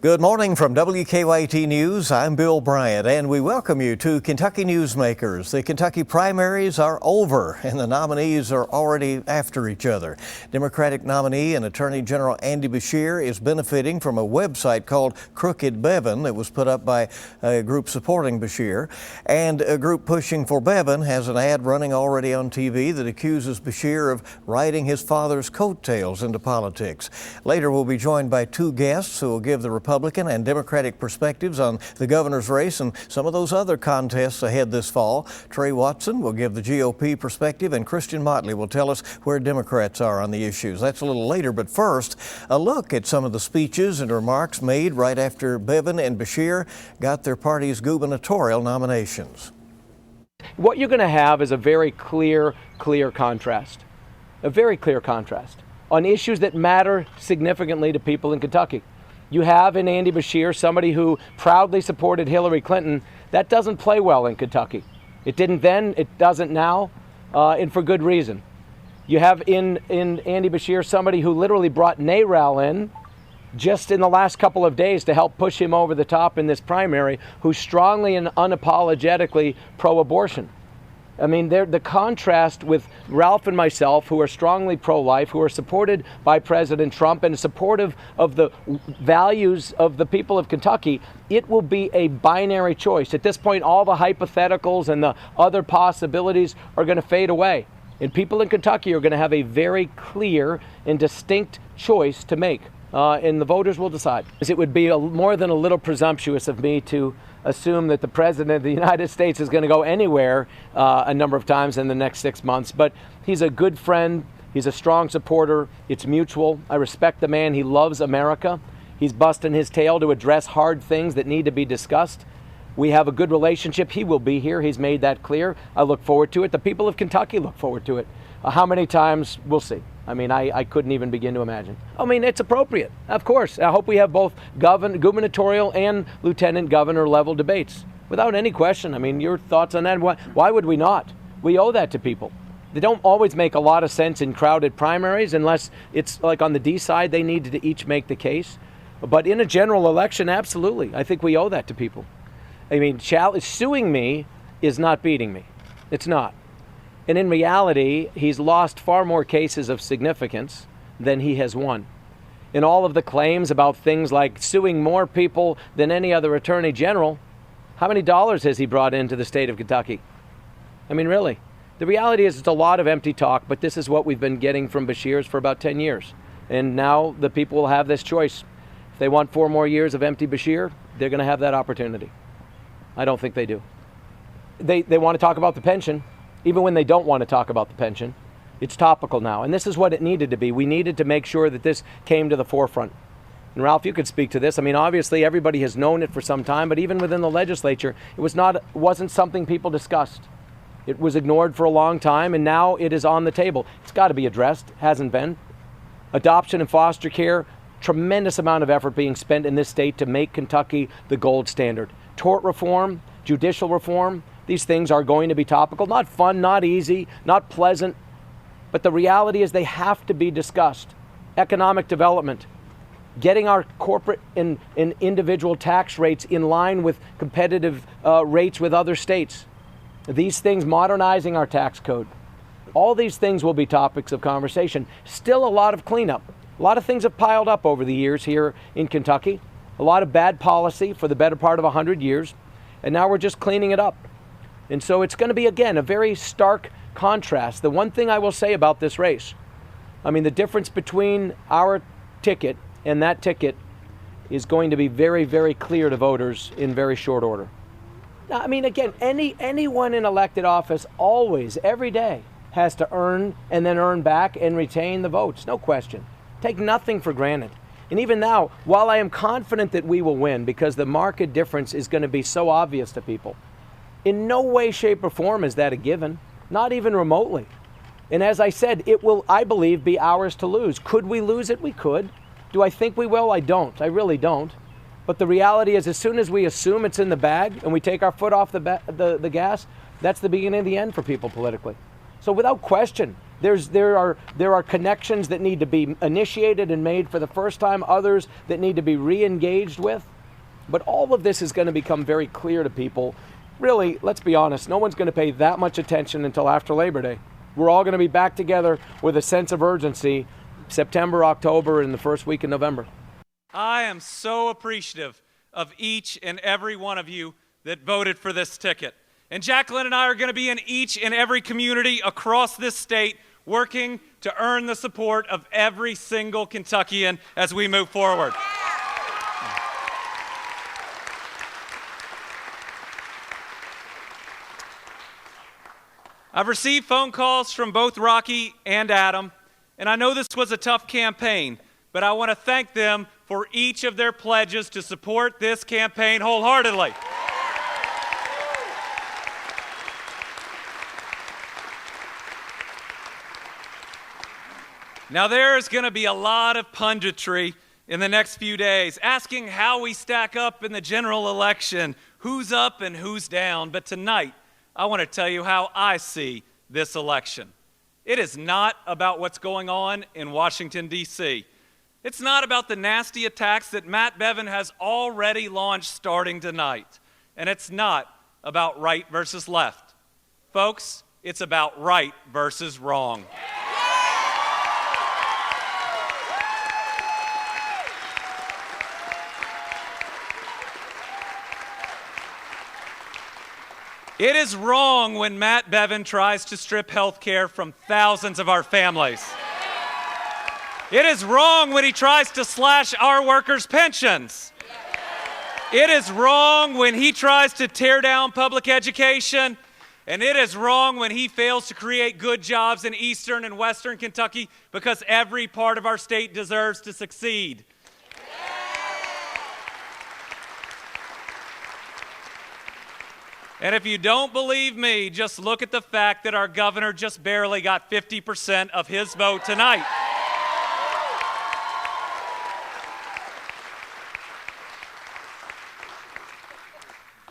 Good morning from WKYT News. I'm Bill Bryant, and we welcome you to Kentucky Newsmakers. The Kentucky primaries are over, and the nominees are already after each other. Democratic nominee and Attorney General Andy Beshear is benefiting from a website called Crooked Bevin that was put up by a group supporting Beshear. And a group pushing for Bevin has an ad running already on TV that accuses Beshear of riding his father's coattails into politics. Later, we'll be joined by two guests who will give the Republican and Democratic perspectives on the governor's race and some of those other contests ahead this fall. Trey Watson will give the GOP perspective, and Christian Motley will tell us where Democrats are on the issues. That's a little later, but first, a look at some of the speeches and remarks made right after Bevin and Beshear got their party's gubernatorial nominations. What you're going to have is a very clear contrast, a very clear contrast on issues that matter significantly to people in Kentucky. You have in Andy Beshear somebody who proudly supported Hillary Clinton. That doesn't play well in Kentucky. It didn't then, it doesn't now, and for good reason. You have in Andy Beshear somebody who literally brought NARAL in just in the last couple of days to help push him over the top in this primary, who's strongly and unapologetically pro-abortion. I mean, the contrast with Ralph and myself, who are strongly pro-life, who are supported by President Trump and supportive of the values of the people of Kentucky, it will be a binary choice. At this point, all the hypotheticals and the other possibilities are going to fade away. And people in Kentucky are going to have a very clear and distinct choice to make. And the voters will decide. It would be more than a little presumptuous of me to assume that the President of the United States is going to go anywhere a number of times in the next 6 months. But he's a good friend. He's a strong supporter. It's mutual. I respect the man. He loves America. He's busting his tail to address hard things that need to be discussed. We have a good relationship. He will be here. He's made that clear. I look forward to it. The people of Kentucky look forward to it. How many times? We'll see. I mean, I couldn't even begin to imagine. I mean, it's appropriate, of course. I hope we have both gubernatorial and lieutenant governor level debates, without any question. I mean, your thoughts on that? Why would we not? We owe that to people. They don't always make a lot of sense in crowded primaries unless it's like on the D side, they need to each make the case. But in a general election, absolutely. I think we owe that to people. I mean, suing me is not beating me. It's not. And in reality, he's lost far more cases of significance than he has won. In all of the claims about things like suing more people than any other attorney general, how many dollars has he brought into the state of Kentucky? I mean, really. The reality is it's a lot of empty talk, but this is what we've been getting from Beshear's for about 10 years. And now the people will have this choice. If they want 4 more years of empty Beshear, they're going to have that opportunity. I don't think they do. They want to talk about the pension. Even when they don't want to talk about the pension, it's topical now. And this is what it needed to be. We needed to make sure that this came to the forefront. And Ralph, you could speak to this. I mean, obviously everybody has known it for some time, but even within the legislature, it wasn't something people discussed. It was ignored for a long time, and now it is on the table. It's got to be addressed. Hasn't been. Adoption and foster care, tremendous amount of effort being spent in this state to make Kentucky the gold standard. Tort reform, judicial reform, these things are going to be topical. Not fun, not easy, not pleasant, but the reality is they have to be discussed. Economic development, getting our corporate and individual tax rates in line with competitive rates with other states. These things, modernizing our tax code. All these things will be topics of conversation. Still a lot of cleanup. A lot of things have piled up over the years here in Kentucky. A lot of bad policy for the better part of 100 years. And now we're just cleaning it up. And so it's going to be, again, a very stark contrast. The one thing I will say about this race, I mean, the difference between our ticket and that ticket is going to be very, very clear to voters in very short order. I mean, again, anyone in elected office always, every day, has to earn and then earn back and retain the votes. No question. Take nothing for granted. And even now, while I am confident that we will win because the market difference is going to be so obvious to people, in no way, shape, or form is that a given, not even remotely. And as I said, it will, I believe, be ours to lose. Could we lose it? We could. Do I think we will? I don't. I really don't. But the reality is, as soon as we assume it's in the bag and we take our foot off the gas, that's the beginning of the end for people politically. So without question, There are connections that need to be initiated and made for the first time, others that need to be re-engaged with. But all of this is going to become very clear to people. Really, let's be honest, no one's going to pay that much attention until after Labor Day. We're all going to be back together with a sense of urgency September, October, and the first week in November. I am so appreciative of each and every one of you that voted for this ticket. And Jacqueline and I are going to be in each and every community across this state working to earn the support of every single Kentuckian as we move forward. I've received phone calls from both Rocky and Adam, and I know this was a tough campaign, but I want to thank them for each of their pledges to support this campaign wholeheartedly. Now, there's going to be a lot of punditry in the next few days, asking how we stack up in the general election, who's up and who's down. But tonight, I want to tell you how I see this election. It is not about what's going on in Washington, D.C. It's not about the nasty attacks that Matt Bevin has already launched starting tonight. And it's not about right versus left. Folks, it's about right versus wrong. It is wrong when Matt Bevin tries to strip health care from thousands of our families. It is wrong when he tries to slash our workers' pensions. It is wrong when he tries to tear down public education. And it is wrong when he fails to create good jobs in eastern and western Kentucky, because every part of our state deserves to succeed. And if you don't believe me, just look at the fact that our governor just barely got 50% of his vote tonight.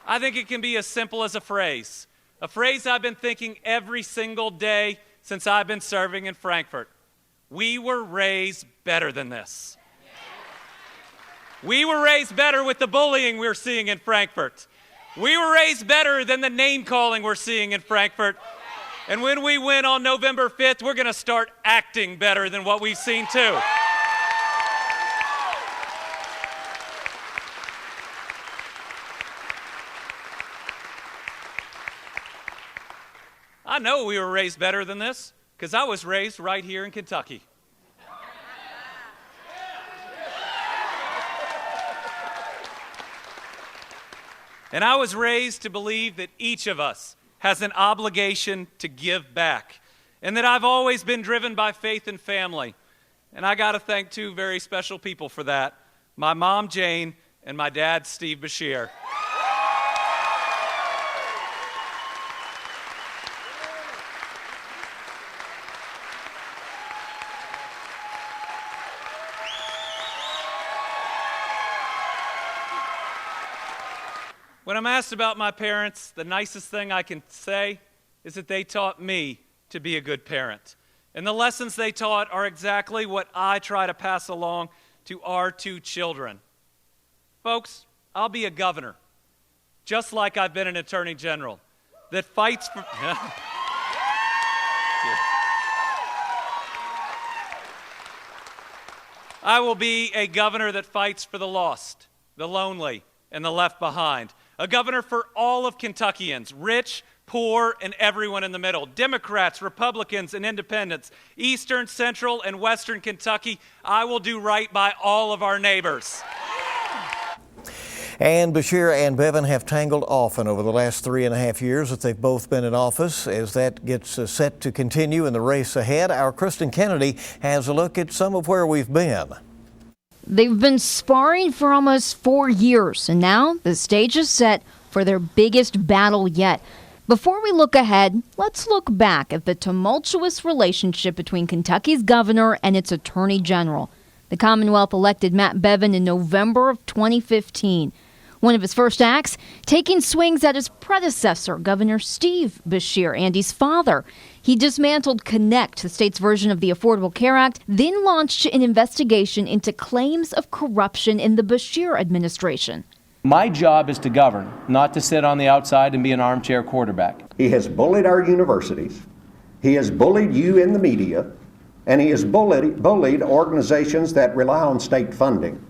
I think it can be as simple as a phrase I've been thinking every single day since I've been serving in Frankfort. We were raised better than this. We were raised better with the bullying we're seeing in Frankfort. We were raised better than the name-calling we're seeing in Frankfort. And when we win on November 5th, we're going to start acting better than what we've seen too. I know we were raised better than this because I was raised right here in Kentucky. And I was raised to believe that each of us has an obligation to give back, and that I've always been driven by faith and family. And I got to thank two very special people for that, my mom, Jane, and my dad, Steve Beshear. When I'm asked about my parents, the nicest thing I can say is that they taught me to be a good parent. And the lessons they taught are exactly what I try to pass along to our two children. Folks, I'll be a governor, just like I've been an attorney general, that fights for... I will be a governor that fights for the lost, the lonely, and the left behind. A governor for all of Kentuckians, rich, poor, and everyone in the middle. Democrats, Republicans, and independents. Eastern, Central, and Western Kentucky. I will do right by all of our neighbors. And Beshear and Bevin have tangled often over the last 3.5 years that they've both been in office. As that gets set to continue in the race ahead, our Kristen Kennedy has a look at some of where we've been. They've been sparring for almost 4 years, and now the stage is set for their biggest battle yet. Before we look ahead, let's look back at the tumultuous relationship between Kentucky's governor and its attorney general. The Commonwealth elected Matt Bevin in November of 2015. One of his first acts, taking swings at his predecessor, Governor Steve Beshear, Andy's father. He dismantled Connect, the state's version of the Affordable Care Act, then launched an investigation into claims of corruption in the Beshear administration. My job is to govern, not to sit on the outside and be an armchair quarterback. He has bullied our universities. He has bullied you in the media, and he has bullied organizations that rely on state funding.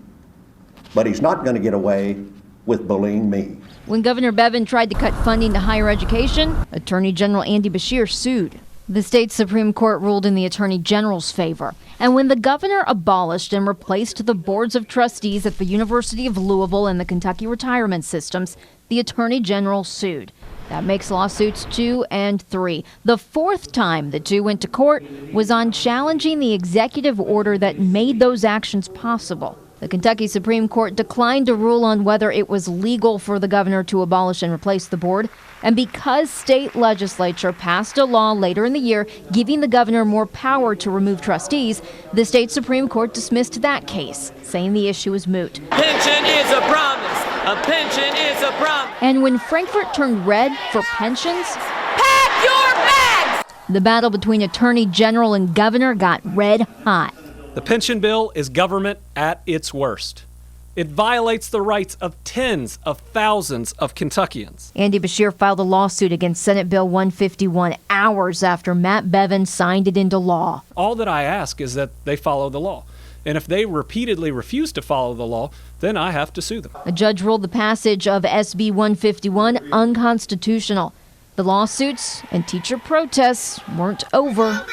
But he's not going to get away with bullying me. When Governor Bevin tried to cut funding to higher education, Attorney General Andy Beshear sued. The state Supreme Court ruled in the Attorney General's favor. And when the governor abolished and replaced the boards of trustees at the University of Louisville and the Kentucky retirement systems, the Attorney General sued. That makes lawsuits 2 and 3. The fourth time the two went to court was on challenging the executive order that made those actions possible. The Kentucky Supreme Court declined to rule on whether it was legal for the governor to abolish and replace the board. And because state legislature passed a law later in the year giving the governor more power to remove trustees, the state Supreme Court dismissed that case, saying the issue was moot. Pension is a promise. A pension is a promise. And when Frankfurt turned red for pensions, Pack your bags! the battle between attorney general and governor got red hot. The pension bill is government at its worst. It violates the rights of tens of thousands of Kentuckians. Andy Beshear filed a lawsuit against Senate Bill 151 hours after Matt Bevin signed it into law. All that I ask is that they follow the law. And if they repeatedly refuse to follow the law, then I have to sue them. A judge ruled the passage of SB 151 unconstitutional. The lawsuits and teacher protests weren't over.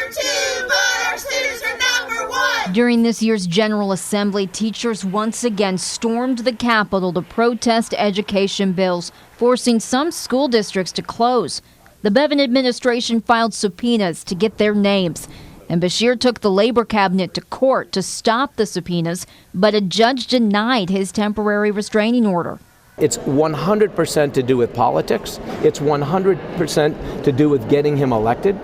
During this year's General Assembly, teachers once again stormed the Capitol to protest education bills, forcing some school districts to close. The Bevin administration filed subpoenas to get their names, and Beshear took the labor cabinet to court to stop the subpoenas, but a judge denied his temporary restraining order. It's 100% to do with politics. It's 100% to do with getting him elected.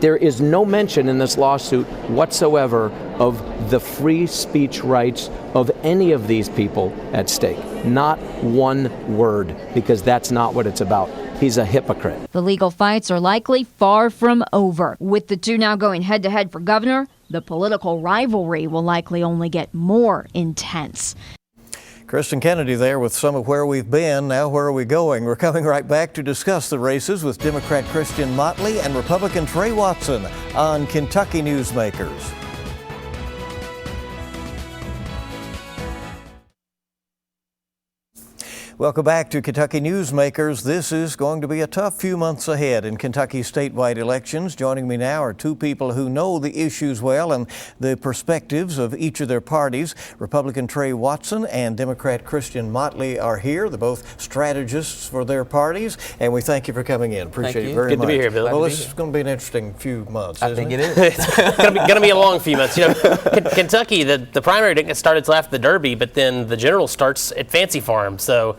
There is no mention in this lawsuit whatsoever of the free speech rights of any of these people at stake. Not one word, because that's not what it's about. He's a hypocrite. The legal fights are likely far from over. With the two now going head-to-head for governor, the political rivalry will likely only get more intense. Kristen Kennedy there with some of where we've been. Now where are we going? We're coming right back to discuss the races with Democrat Christian Motley and Republican Trey Watson on Kentucky Newsmakers. Welcome back to Kentucky Newsmakers. This is going to be a tough few months ahead in Kentucky statewide elections. Joining me now are two people who know the issues well and the perspectives of each of their parties. Republican Trey Watson and Democrat Christian Motley are here. They're both strategists for their parties, and we thank you for coming in. Appreciate it very much. Good to be here, Bill. Well, this is going to be an interesting few months, I isn't think it? it is. It's going to be a long few months. You know, Kentucky, the primary didn't get started till after the Derby, but then the general starts at Fancy Farm, so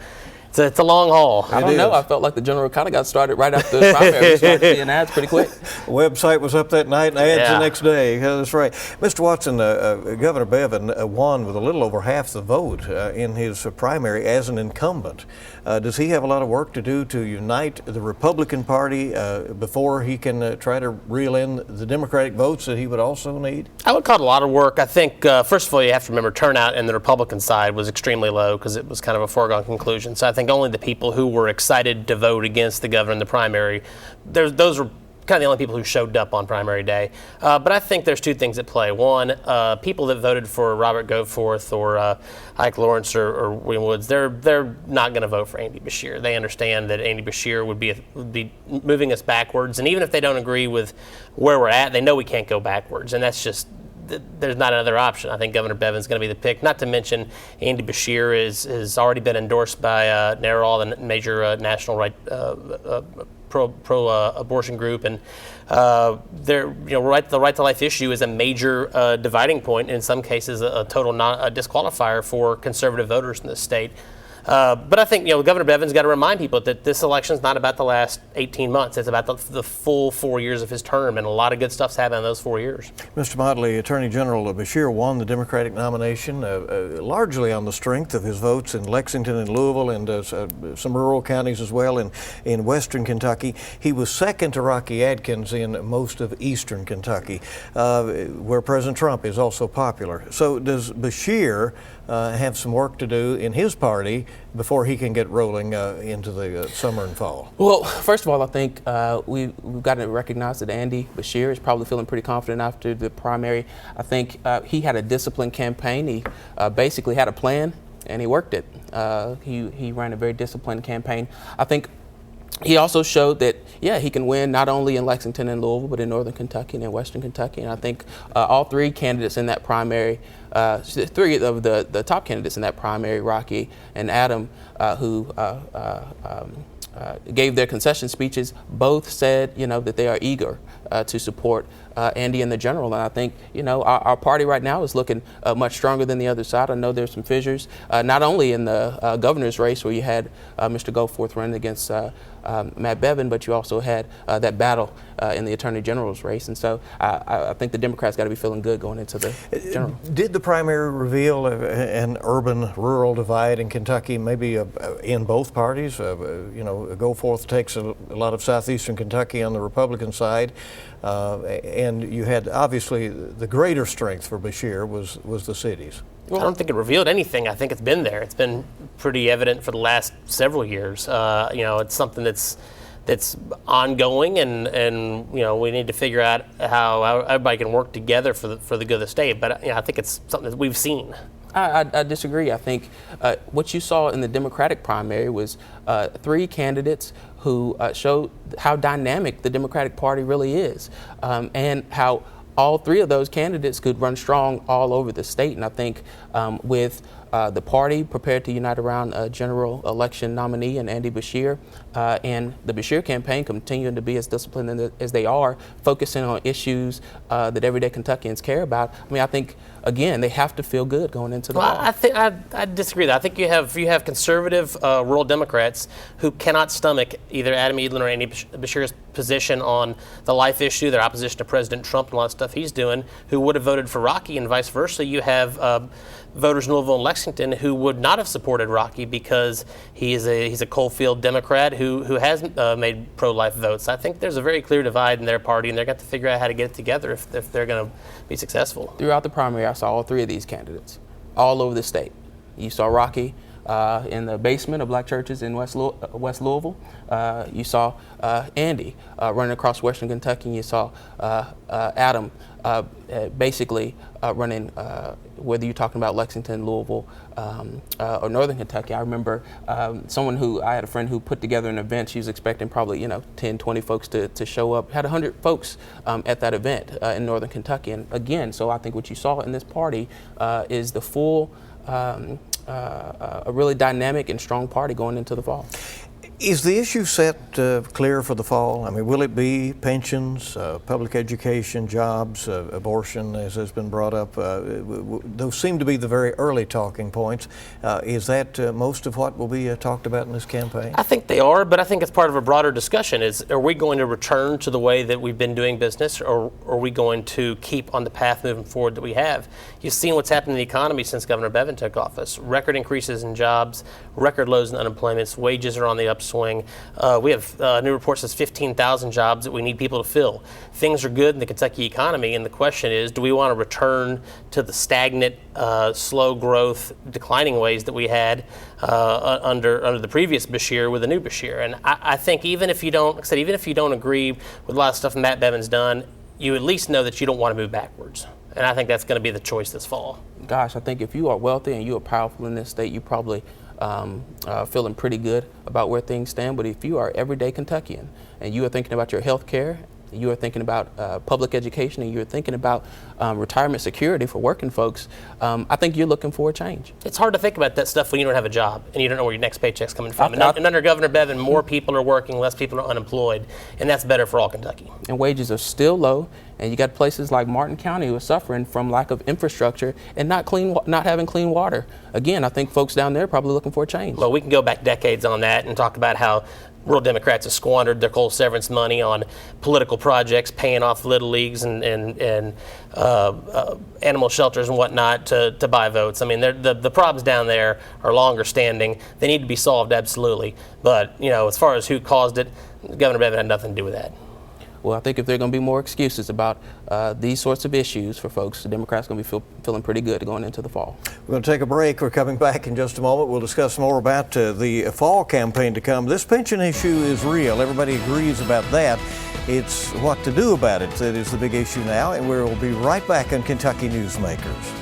it's a long haul. I don't know. I felt like the general kind of got started right after the primary. We started seeing ads pretty quick. The website was up that night and ads the next day. Yeah, that's right. Mr. Watson, Governor Bevin won with a little over half the vote in his primary as an incumbent. Does he have a lot of work to do to unite the Republican Party before he can try to reel in the Democratic votes that he would also need? I would call it a lot of work. I think, first of all, you have to remember turnout in the Republican side was extremely low because it was kind of a foregone conclusion. So I think only the people who were excited to vote against the governor in the primary, those were kind of the only people who showed up on primary day. But I think there's two things at play. One, people that voted for Robert Goforth or Ike Lawrence or William Woods, they're not going to vote for Andy Beshear. They understand that Andy Beshear would be moving us backwards. And even if they don't agree with where we're at, they know we can't go backwards. And that's just, there's not another option. I think Governor Bevin's going to be the pick. Not to mention Andy Beshear has already been endorsed by NARAL, the major national pro-abortion group, and the right to life issue is a major dividing point, in some cases a total disqualifier for conservative voters in this state. But I think, Governor Bevin's got to remind people that this election is not about the last 18 months. It's about the full 4 years of his term, and a lot of good stuff's happened in those 4 years. Mr. Motley, Attorney General Beshear won the Democratic nomination largely on the strength of his votes in Lexington and Louisville and some rural counties as well in western Kentucky. He was second to Rocky Adkins in most of eastern Kentucky, where President Trump is also popular. So does Beshear have some work to do in his party before he can get rolling into the summer and fall? Well, first of all, I think we've got to recognize that Andy Beshear is probably feeling pretty confident after the primary. I think he had a disciplined campaign. He basically had a plan, and he worked it. He ran a very disciplined campaign. I think he also showed that, he can win not only in Lexington and Louisville, but in northern Kentucky and in western Kentucky. And I think all three candidates in that primary, three of the top candidates in that primary, Rocky and Adam, who gave their concession speeches, both said, that they are eager to support Andy in the general. And I think, our party right now is looking much stronger than the other side. I know there's some fissures, not only in the governor's race where you had Mr. Goforth running against Matt Bevin, but you also had that battle in the Attorney General's race. And so I think the Democrats got to be feeling good going into the general. Did the primary reveal an urban-rural divide in Kentucky, maybe in both parties? Goforth takes a lot of southeastern Kentucky on the Republican side, and you had obviously the greater strength for Beshear was the cities. Well, I don't think it revealed anything. I think it's been there. It's been pretty evident for the last several years. It's something that's ongoing, and we need to figure out how everybody can work together for the good of the state. But I think it's something that we've seen. I disagree. I think what you saw in the Democratic primary was three candidates who showed how dynamic the Democratic Party really is, and how all three of those candidates could run strong all over the state. And I think with the party prepared to unite around a general election nominee and Andy Beshear, and the Beshear campaign continuing to be as disciplined as they are, focusing on issues that everyday Kentuckians care about. I think, again, they have to feel good going into the fall. I disagree. I think you have conservative rural Democrats who cannot stomach either Adam Edlin or Andy Beshear's position on the life issue, their opposition to President Trump and a lot of stuff he's doing, who would have voted for Rocky, and vice versa. You have voters in Louisville and Lexington who would not have supported Rocky because he's a coalfield Democrat who has made pro-life votes. I think there's a very clear divide in their party, and they're going to figure out how to get it together if they're going to be successful. Throughout the primary, I saw all three of these candidates all over the state. You saw Rocky in the basement of black churches in West Louisville. You saw Andy running across western Kentucky, and you saw Adam basically running, whether you're talking about Lexington, Louisville, or northern Kentucky. I remember I had a friend who put together an event. She was expecting probably 10, 20 folks to show up. Had 100 folks at that event in northern Kentucky. And again, so I think what you saw in this party is the full, a really dynamic and strong party going into the fall. Is the issue set clear for the fall? Will it be pensions, public education, jobs, abortion, as has been brought up? Those seem to be the very early talking points. Is that most of what will be talked about in this campaign? I think they are, but I think it's part of a broader discussion. Are we going to return to the way that we've been doing business, or are we going to keep on the path moving forward that we have? You've seen what's happened in the economy since Governor Bevin took office. Record increases in jobs, record lows in unemployment, wages are on the upswing. We have a new report says 15,000 jobs that we need people to fill. Things are good in the Kentucky economy, and the question is, do we want to return to the stagnant, slow growth, declining ways that we had under the previous Beshear with the new Beshear? And I think even if you don't agree with a lot of stuff Matt Bevin's done, you at least know that you don't want to move backwards. And I think that's going to be the choice this fall. Gosh, I think if you are wealthy and you are powerful in this state, you probably feeling pretty good about where things stand. But if you are everyday Kentuckian and you are thinking about your health care, you are thinking about public education, and you're thinking about retirement security for working folks, I think you're looking for a change. It's hard to think about that stuff when you don't have a job and you don't know where your next paycheck's coming from. And under Governor Bevin, more people are working, less people are unemployed, and that's better for all Kentucky. And wages are still low, and you got places like Martin County who are suffering from lack of infrastructure and not having clean water. Again, I think folks down there are probably looking for a change. Well, we can go back decades on that and talk about how rural Democrats have squandered their coal severance money on political projects, paying off little leagues and animal shelters and whatnot to buy votes. I mean, the problems down there are longer standing. They need to be solved, absolutely. But, as far as who caused it, Governor Bevin had nothing to do with that. Well, I think if there are going to be more excuses about these sorts of issues for folks, the Democrats are going to be feeling pretty good going into the fall. We're going to take a break. We're coming back in just a moment. We'll discuss more about the fall campaign to come. This pension issue is real. Everybody agrees about that. It's what to do about it that is the big issue now, and we'll be right back on Kentucky Newsmakers.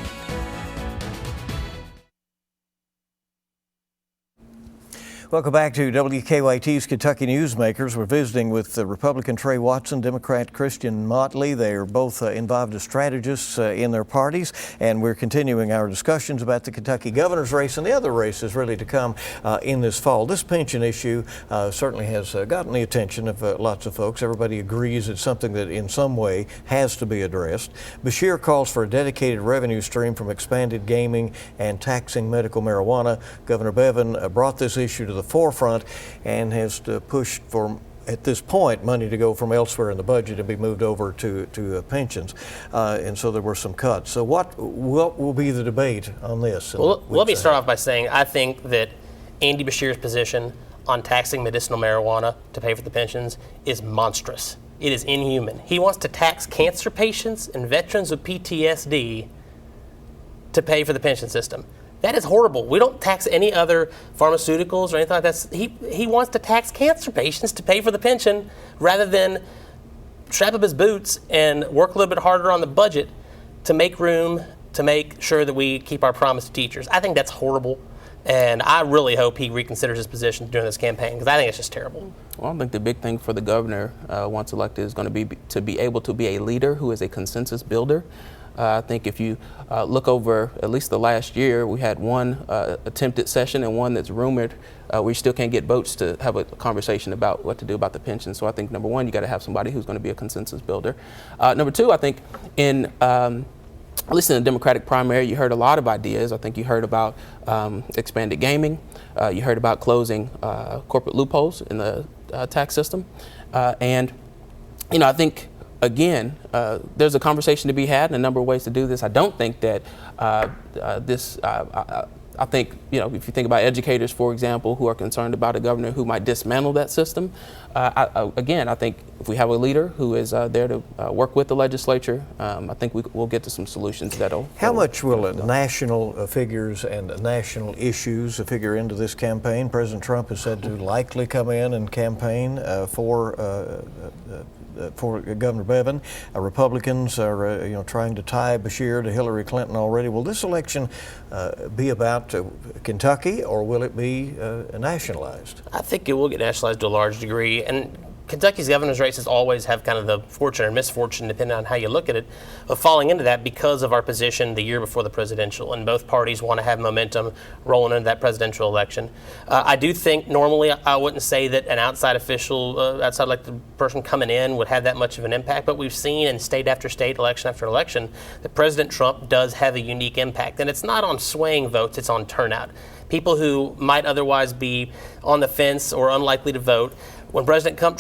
Welcome back to WKYT's Kentucky Newsmakers. We're visiting with Republican Trey Watson, Democrat Christian Motley. They are both involved as strategists in their parties, and we're continuing our discussions about the Kentucky governor's race and the other races really to come in this fall. This pension issue certainly has gotten the attention of lots of folks. Everybody agrees it's something that in some way has to be addressed. Beshear calls for a dedicated revenue stream from expanded gaming and taxing medical marijuana. Governor Bevin brought this issue to the forefront and has pushed for, at this point, money to go from elsewhere in the budget and be moved over to pensions. And so there were some cuts. So what will be the debate on this? Well, let me start off by saying I think that Andy Beshear's position on taxing medicinal marijuana to pay for the pensions is monstrous. It is inhuman. He wants to tax cancer patients and veterans with PTSD to pay for the pension system. That is horrible. We don't tax any other pharmaceuticals or anything like that. He wants to tax cancer patients to pay for the pension rather than strap up his boots and work a little bit harder on the budget to make room to make sure that we keep our promise to teachers. I think that's horrible, and I really hope he reconsiders his position during this campaign because I think it's just terrible. Well, I think the big thing for the governor once elected is going to be able to be a leader who is a consensus builder. I think if you look over at least the last year, we had one attempted session and one that's rumored. We still can't get votes to have a conversation about what to do about the pension. So I think, number one, you got to have somebody who's going to be a consensus builder. Number two, I think at least in the Democratic primary, you heard a lot of ideas. I think you heard about expanded gaming. You heard about closing corporate loopholes in the tax system. And I think, again, there's a conversation to be had and a number of ways to do this. I don't think that I think, if you think about educators, for example, who are concerned about a governor who might dismantle that system, I think if we have a leader who is there to work with the legislature, I think we'll get to some solutions that'll. How much will national figures and national issues figure into this campaign? President Trump is said to likely come in and campaign for Governor Bevin. Republicans are trying to tie Beshear to Hillary Clinton already. Will this election be about Kentucky, or will it be nationalized? I think it will get nationalized to a large degree. And Kentucky's governor's races always have kind of the fortune or misfortune, depending on how you look at it, of falling into that because of our position the year before the presidential. And both parties want to have momentum rolling into that presidential election. I do think normally I wouldn't say that an outside official, outside like the person coming in, would have that much of an impact. But we've seen in state after state, election after election, that President Trump does have a unique impact. And it's not on swaying votes, it's on turnout. People who might otherwise be on the fence or unlikely to vote, when President Trump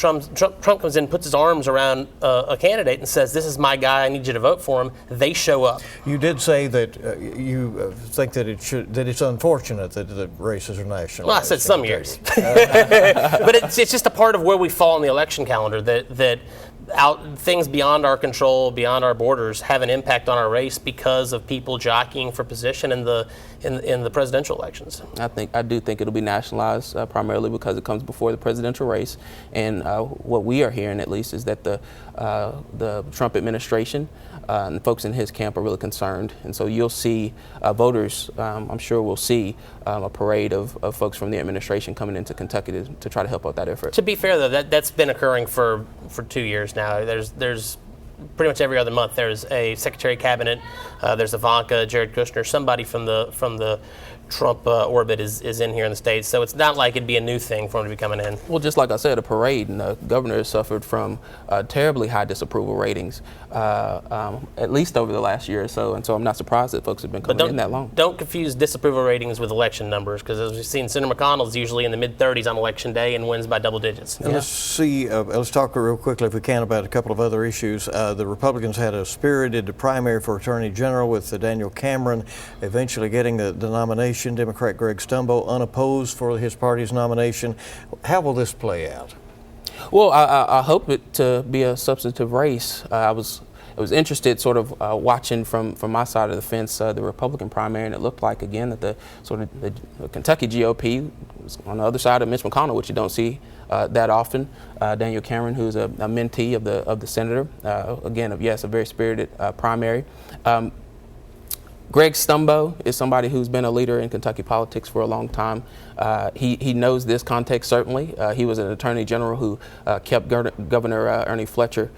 comes in and puts his arms around a candidate and says, "This is my guy, I need you to vote for him," they show up. You did say that you think that it's unfortunate that the races are nationalized. Well, I said some years. But it's just a part of where we fall on the election calendar, that things beyond our control, beyond our borders, have an impact on our race because of people jockeying for position in the presidential elections. I do think it'll be nationalized primarily because it comes before the presidential race, and what we are hearing at least is that the Trump administration and folks in his camp are really concerned, and so you'll see voters. I'm sure we'll see a parade of folks from the administration coming into Kentucky to try to help out that effort. To be fair, though, that's been occurring for 2 years now. now. There's pretty much every other month there's a Secretary of Cabinet, there's Ivanka, Jared Kushner, somebody from the Trump orbit is in here in the States. So it's not like it'd be a new thing for him to be coming in. Well, just like I said, a parade, and the governor has suffered from terribly high disapproval ratings, at least over the last year or so. And so I'm not surprised that folks have been coming in that long. Don't confuse disapproval ratings with election numbers, because as we've seen, Senator McConnell's usually in the mid-30s on election day and wins by double digits. Yeah. Let's talk real quickly, if we can, about a couple of other issues. The Republicans had a spirited primary for Attorney General with Daniel Cameron eventually getting the nomination. Democrat Greg Stumbo unopposed for his party's nomination. How will this play out? Well, I hope it to be a substantive race. I was interested sort of watching from my side of the fence the Republican primary, and it looked like, again, that the Kentucky GOP was on the other side of Mitch McConnell, which you don't see that often. Daniel Cameron, who's a mentee of the senator, again, yes, a very spirited primary. Greg Stumbo is somebody who's been a leader in Kentucky politics for a long time. He knows this context, certainly. He was an attorney general who kept Governor Ernie Fletcher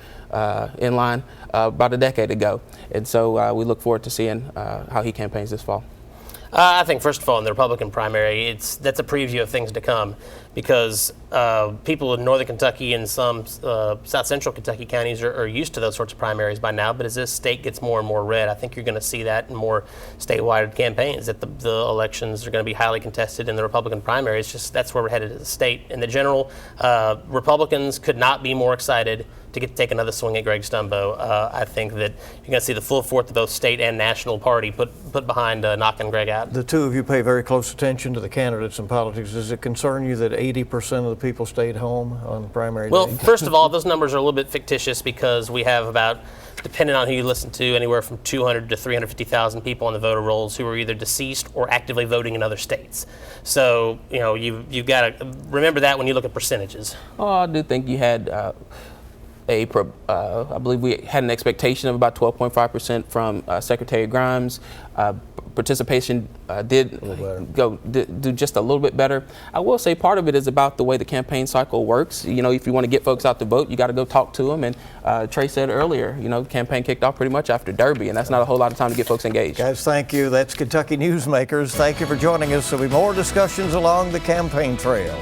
in line about a decade ago. And so we look forward to seeing how he campaigns this fall. I think, first of all, in the Republican primary, that's a preview of things to come, because people in northern Kentucky and some south central Kentucky counties are used to those sorts of primaries by now. But as this state gets more and more red, I think you're going to see that in more statewide campaigns, that the elections are going to be highly contested in the Republican primary. It's just that's where we're headed as a state. In the general, Republicans could not be more excited to get to take another swing at Greg Stumbo. I think that you're going to see the full force of both state and national party put behind knocking Greg out. The two of you pay very close attention to the candidates in politics. Does it concern you that 80% of the people stayed home on primary day? Well, first of all, those numbers are a little bit fictitious, because we have about, depending on who you listen to, anywhere from 200 to 350,000 people on the voter rolls who are either deceased or actively voting in other states. So, you've got to remember that when you look at percentages. Oh, I do think you had I believe we had an expectation of about 12.5% from Secretary Grimes. Participation did do just a little bit better. I will say part of it is about the way the campaign cycle works. If you want to get folks out to vote, you got to go talk to them. And Trey said earlier, the campaign kicked off pretty much after Derby, and that's not a whole lot of time to get folks engaged. Guys, thank you. That's Kentucky Newsmakers. Thank you for joining us. There'll be more discussions along the campaign trail.